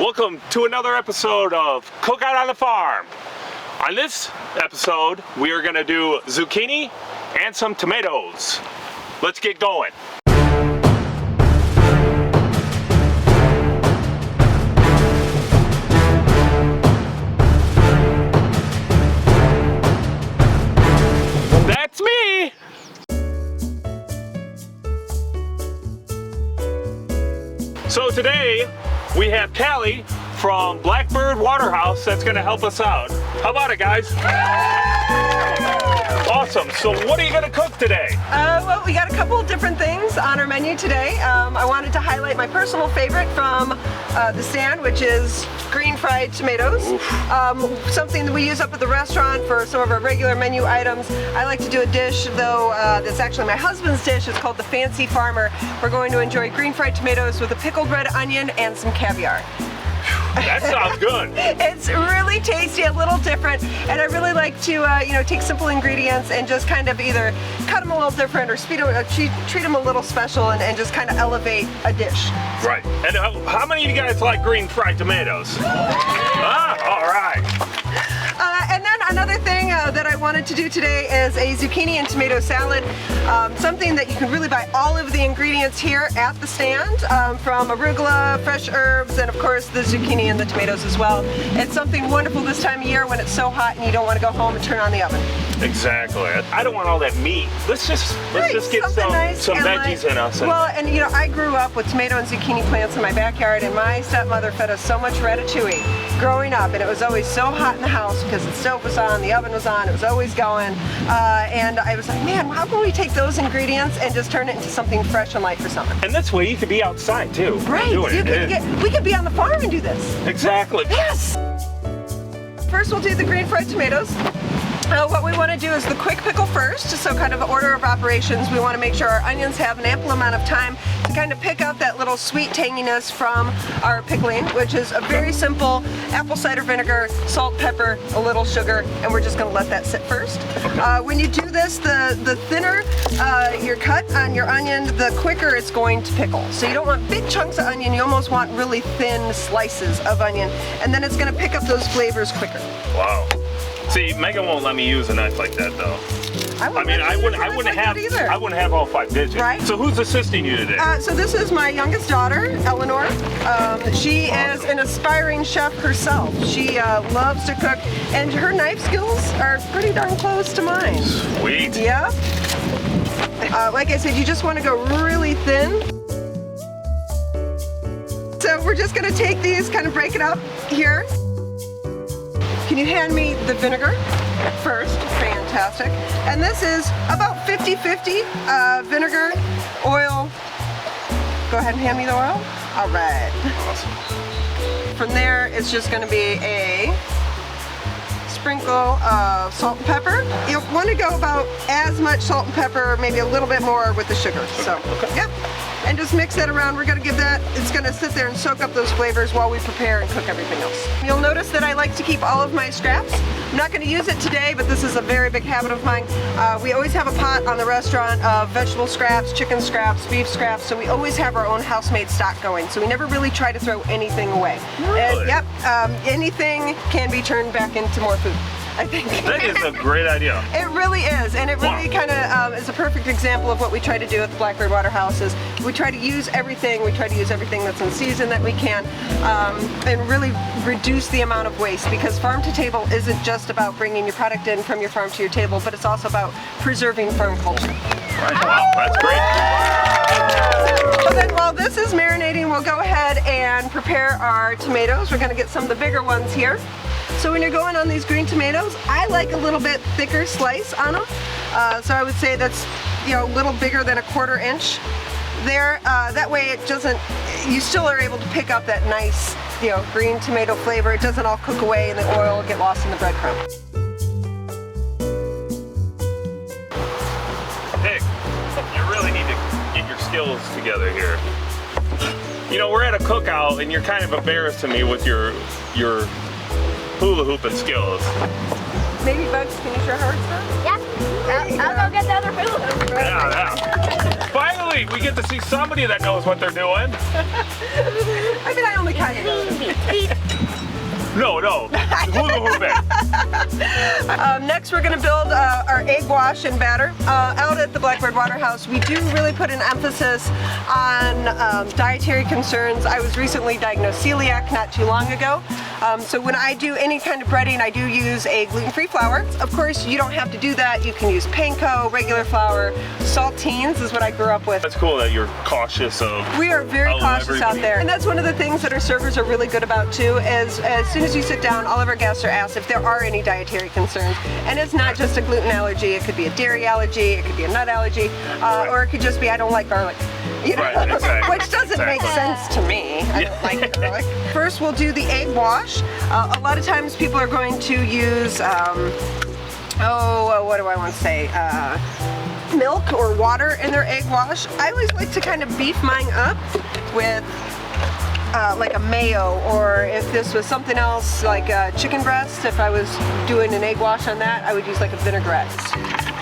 Welcome to another episode of Cookout on the Farm. On this episode, we are going to do zucchini and some tomatoes. Let's get going. That's me! So today, we have Callie from Blackbird Waterhouse that's going to help us out. How about it, guys? Awesome. So what are you going to cook today? Well, we got a couple of different things on our menu today. I wanted to highlight my personal favorite from the stand, which is green fried tomatoes. Something that we use up at the restaurant for some of our regular menu items. I like to do a dish, though, that's actually my husband's dish. It's called the Fancy Farmer. We're going to enjoy green fried tomatoes with a pickled red onion and some caviar. That sounds good. It's really tasty, a little different, and I really like to, take simple ingredients and just kind of either cut them a little different or treat them a little special and just kind of elevate a dish. Right. And how many of you guys like green fried tomatoes? All right. And then another thing that I wanted to do today is a zucchini and tomato salad. Something that you can really buy all of the ingredients here at the stand, from arugula, fresh herbs, and of course the zucchini and the tomatoes as well. It's something wonderful this time of year when it's so hot and you don't want to go home and turn on the oven. Exactly. I don't want all that meat. Let's just get some veggies in us. Well, and I grew up with tomato and zucchini plants in my backyard, and my stepmother fed us so much ratatouille growing up, and it was always so hot in the house because the stove was on, the oven was on, it was always going, and I was like, man, how can we take those ingredients and just turn it into something fresh and light for summer? And this way you could be outside too. Right. We could be on the farm and do this. Exactly. Yes. First, we'll do the green fried tomatoes. What we want to do is the quick pickle first, so kind of order of operations. We want to make sure our onions have an ample amount of time to kind of pick up that little sweet tanginess from our pickling, which is a very simple apple cider vinegar, salt, pepper, a little sugar, and we're just going to let that sit first. When you do this, the thinner your cut on your onion, the quicker it's going to pickle. So you don't want big chunks of onion, you almost want really thin slices of onion, and then it's going to pick up those flavors quicker. Wow. See, Megan won't let me use a knife like that, though. I wouldn't have all 5 digits. Right. So who's assisting you today? So this is my youngest daughter, Eleanor. She is an aspiring chef herself. She loves to cook, and her knife skills are pretty darn close to mine. Sweet. Yeah. Like I said, you just want to go really thin. So we're just going to take these, kind of break it up here. Can you hand me the vinegar first? Fantastic. And this is about 50-50 vinegar, oil. Go ahead and hand me the oil. All right. Awesome. From there, it's just going to be a sprinkle of salt and pepper. You'll want to go about as much salt and pepper, maybe a little bit more with the sugar. So, yep. And just mix that around. We're going to give that, it's going to sit there and soak up those flavors while we prepare and cook everything else. You'll notice that I like to keep all of my scraps. I'm not going to use it today, but this is a very big habit of mine. We always have a pot on the restaurant of vegetable scraps, chicken scraps, beef scraps, so we always have our own house-made stock going. So we never really try to throw anything away. Really? Yep, anything can be turned back into more food, I think. That is a great idea. It really is, and it really kind of is a perfect example of what we try to do at the Blackbird Waterhouse. Is we try to use everything. We try to use everything that's in season that we can, and really reduce the amount of waste. Because farm to table isn't just about bringing your product in from your farm to your table, but it's also about preserving farm culture. Right. Wow, that's great. So then, while this is marinating, we'll go ahead and prepare our tomatoes. We're going to get some of the bigger ones here. So when you're going on these green tomatoes, I like a little bit thicker slice on them. So I would say that's a little bigger than a 1/4 inch there. That way it doesn't, you still are able to pick up that nice green tomato flavor. It doesn't all cook away in the oil, get lost in the breadcrumb. Nick, you really need to get your skills together here. We're at a cookout and you're kind of embarrassing me with your hula hooping skills. Maybe Bugs, can you show her stuff? Yeah. I'll go get the other hula hoop. Yeah. Finally, we get to see somebody that knows what they're doing. I mean, I only kind of know. No. Hula hoop it. Next, we're going to build our egg wash and batter. Out at the Blackbird Waterhouse, we do really put an emphasis on dietary concerns. I was recently diagnosed celiac not too long ago. So when I do any kind of breading, I do use a gluten-free flour. Of course, you don't have to do that. You can use panko, regular flour. Saltines is what I grew up with. That's cool that you're cautious of. We are very cautious out there. And that's one of the things that our servers are really good about too, is as soon as you sit down, all of our guests are asked if there are any dietary concerns. And it's not just a gluten allergy, it could be a dairy allergy, it could be a nut allergy, or it could just be I don't like garlic. You know? Right, exactly. Which doesn't make sense to me. I don't like garlic. First, we'll do the egg wash. A lot of times people are going to use, what do I want to say? Milk or water in their egg wash. I always like to kind of beef mine up with like a mayo, or if this was something else like chicken breast, if I was doing an egg wash on that, I would use like a vinaigrette.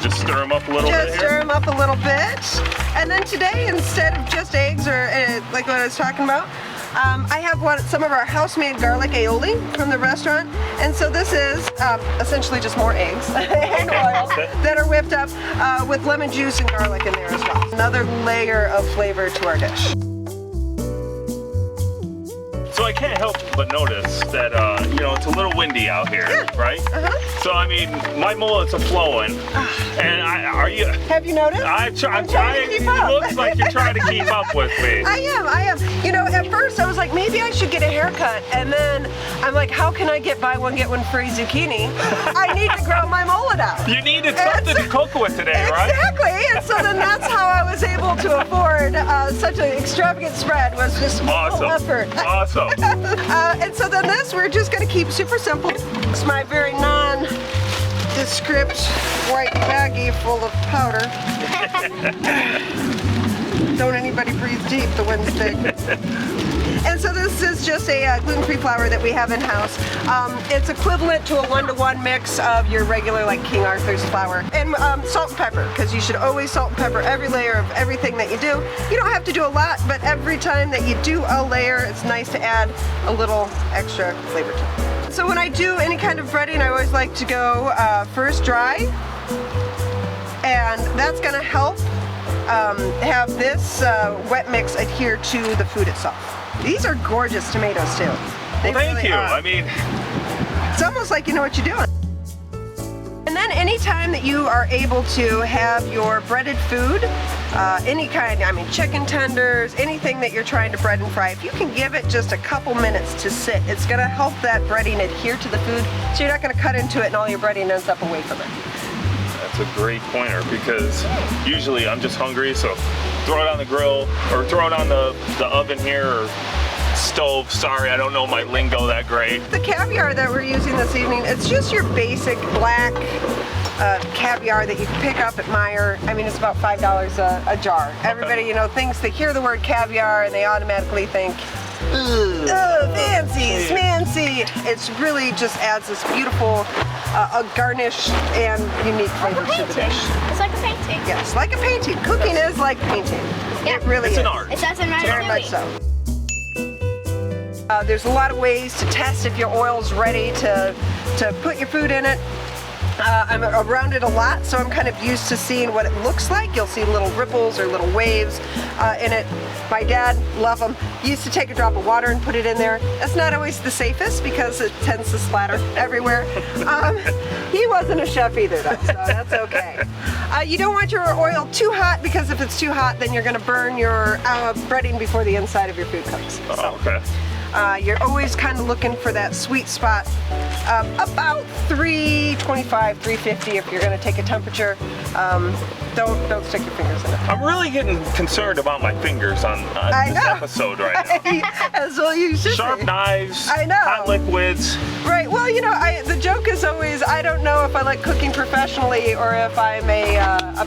Just stir them up a little bit here? Just stir them up a little bit. And then today, instead of just eggs or like what I was talking about, I have some of our house-made garlic aioli from the restaurant. And so this is essentially just more eggs and oil that are whipped up with lemon juice and garlic in there as well. Another layer of flavor to our dish. So I can't help but notice that, it's a little windy out here, right? So, I mean, my mullets are flowing, and are you... Have you noticed? I'm trying to keep up. It looks like you're trying to keep up with me. I am. You know, at first I was like, maybe I should get a haircut, and then I'm like, how can I get buy one, get one free zucchini? I need to grow my mullet out. You needed something to cook with today, right? Exactly, and so then that's how I was able to afford such an extravagant spread, was just full effort. Awesome. And so then this, we're just going to keep super simple. It's my very nondescript white baggie full of powder. Don't anybody breathe deep, the wind's big. And so this is just a gluten-free flour that we have in-house. It's equivalent to a 1-to-1 mix of your regular like King Arthur's flour. And salt and pepper, because you should always salt and pepper every layer of everything that you do. You don't have to do a lot, but every time that you do a layer, it's nice to add a little extra flavor to it. So when I do any kind of breading, I always like to go first dry, and that's going to help have this wet mix adhere to the food itself. These are gorgeous tomatoes too. Well, thank you. I mean, it's almost like you know what you're doing. And then anytime that you are able to have your breaded food, any kind, I mean chicken tenders, anything that you're trying to bread and fry, if you can give it just a couple minutes to sit, it's gonna help that breading adhere to the food, so you're not gonna cut into it and all your breading ends up away from it. That's a great pointer, because usually I'm just hungry, so throw it on the grill or throw it on the oven here or stove. Sorry, I don't know my lingo that great. The caviar that we're using this evening, it's just your basic black caviar that you can pick up at Meijer. I mean, it's about $5 a jar. Everybody, you know, thinks they hear the word caviar and they automatically think, oh, fancy, smancy. It's really just adds this beautiful garnish and unique flavor to the dish. It's like a painting. Yes, like a painting. Cooking is like painting. Yeah. It really is. It's an art. It doesn't matter. Very much so. There's a lot of ways to test if your oil's ready to put your food in it. I'm around it a lot, so I'm kind of used to seeing what it looks like. You'll see little ripples or little waves in it. My dad, love him, used to take a drop of water and put it in there. That's not always the safest because it tends to splatter everywhere. He wasn't a chef either though, so that's okay. You don't want your oil too hot, because if it's too hot, then you're gonna burn your breading before the inside of your food cooks. Oh, okay. You're always kind of looking for that sweet spot, about 325, 350 if you're going to take a temperature. Don't stick your fingers in it. I'm really getting concerned about my fingers on this episode right now. As well you should Sharp be. knives, I know. hot liquids. Right, well, you know, the joke is always, I don't know if I like cooking professionally or if I'm a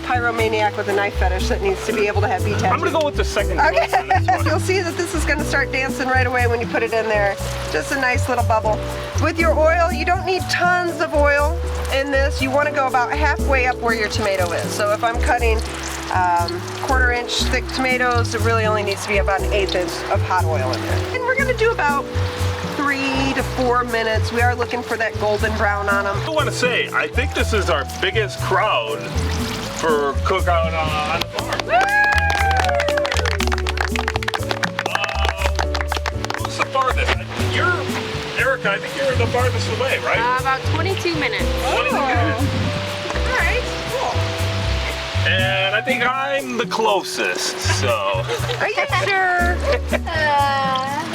pyromaniac with a knife fetish that needs to be able to have B-tattoos. I'm going to go with the second choice on this one. You'll see that this is going to start dancing right away when you put it in there. Just a nice little bubble. With your oil, you don't need tons of oil in this. You want to go about halfway up where your tomato is. So if I'm cutting 1/4 inch thick tomatoes, it really only needs to be about 1/8 inch of hot oil in there. And we're going to do about 3 3 to 4 minutes. We are looking for that golden brown on them. I want to say, I think this is our biggest crowd for Cookout on the farm. Who's the farthest? Erica, I think you're the farthest away, right? About 22 minutes. 22 minutes. All right, cool. And I think I'm the closest, so. Are you sure?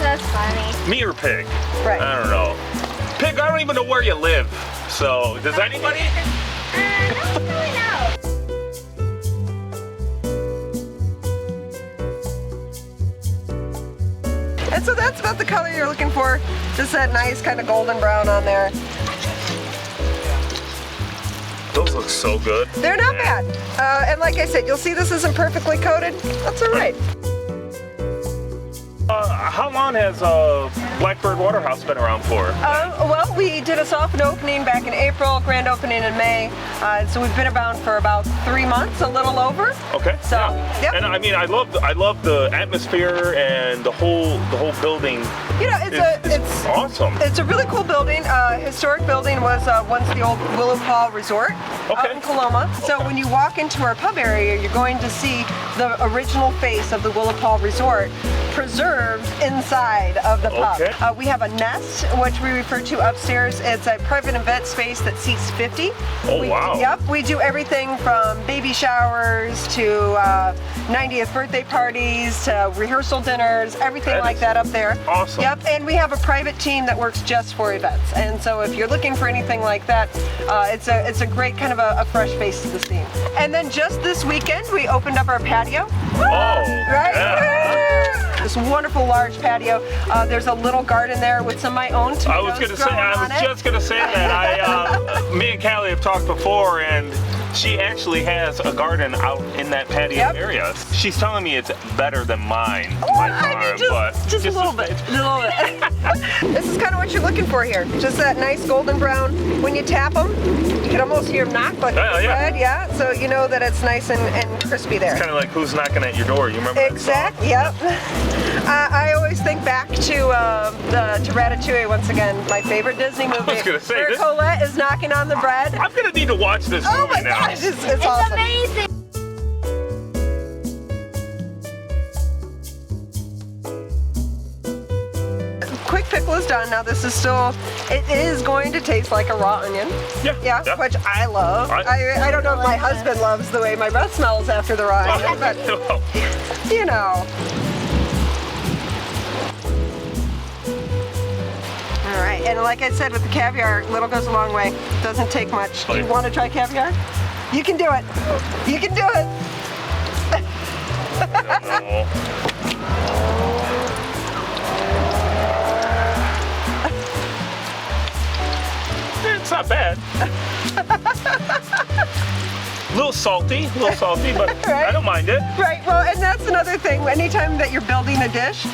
That's funny. Me or Pig? Right. I don't know. Pig, I don't even know where you live. So, does anybody? I don't really know. And so that's about the color you're looking for. Just that nice kind of golden brown on there. Those look so good. They're not bad. And like I said, you'll see this isn't perfectly coated. That's all right. How long has Blackbird Waterhouse been around for? Well, we did a soft opening back in April, grand opening in May. So we've been around for about 3 months, a little over. Okay. So, yeah. yep. And I mean, I love the atmosphere and the whole building. You know, it's awesome. It's a really cool building. Historic building was once the old Willow Paw Resort out in Coloma. So when you walk into our pub area, you're going to see the original face of the Willow Paw Resort preserved inside of the pub. Okay. We have a nest, which we refer to upstairs. It's a private event space that seats 50. Oh, wow. Yep, we do everything from baby showers to 90th birthday parties to rehearsal dinners, everything like that up there. Awesome. Yep, and we have a private team that works just for events. And so if you're looking for anything like that, it's a great kind of a fresh face to the scene. And then just this weekend, we opened up our patio. Oh, Right? yeah. This wonderful large patio. There's a little garden there with some of my own tomatoes I was just gonna say that. Me and Callie have talked before, and she actually has a garden out in that patio area. She's telling me it's better than mine, my farm, but just a little bit. A little bit. This is kind of what you're looking for here. Just that nice golden brown. When you tap them, you can almost hear them knock, but yeah. So you know that it's nice and crispy there. It's kind of like Who's Knocking at Your Door. You remember Exactly. Yep. I always think back to Ratatouille once again, my favorite Disney movie. I was gonna say, where Colette is knocking on the bread. I'm gonna need to watch this movie Oh my now. gosh, it's awesome. Amazing. Quick pickle is done. Now this is still, it is going to taste like a raw onion. Yeah, which I love. I don't know if my husband loves the way my breath smells after the raw onion, but you know. All right, and like I said with the caviar, little goes a long way. Doesn't take much. Do you want to try caviar? You can do it. You can do it. It's not bad. A little salty, but I don't mind it. Right, well, and that's another thing. Anytime that you're building a dish,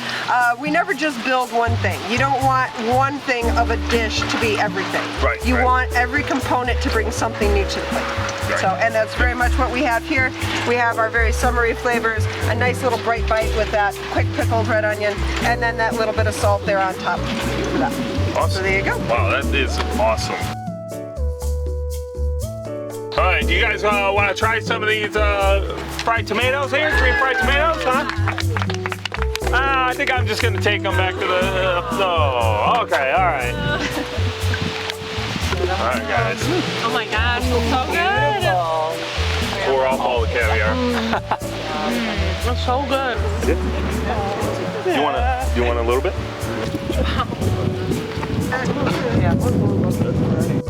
we never just build one thing. You don't want one thing of a dish to be everything. Right. You want every component to bring something new to the plate. Right. So, and that's very much what we have here. We have our very summery flavors, a nice little bright bite with that quick pickled red onion, and then that little bit of salt there on top. Awesome. So there you go. Wow, that is awesome. All right, do you guys want to try some of these fried tomatoes here? Green fried tomatoes, huh? I think I'm just gonna take them back to the. Oh, okay, all right. All right, guys. Oh my gosh, it's so good. Pour off all the caviar. It's so good. You want a little bit? Yeah.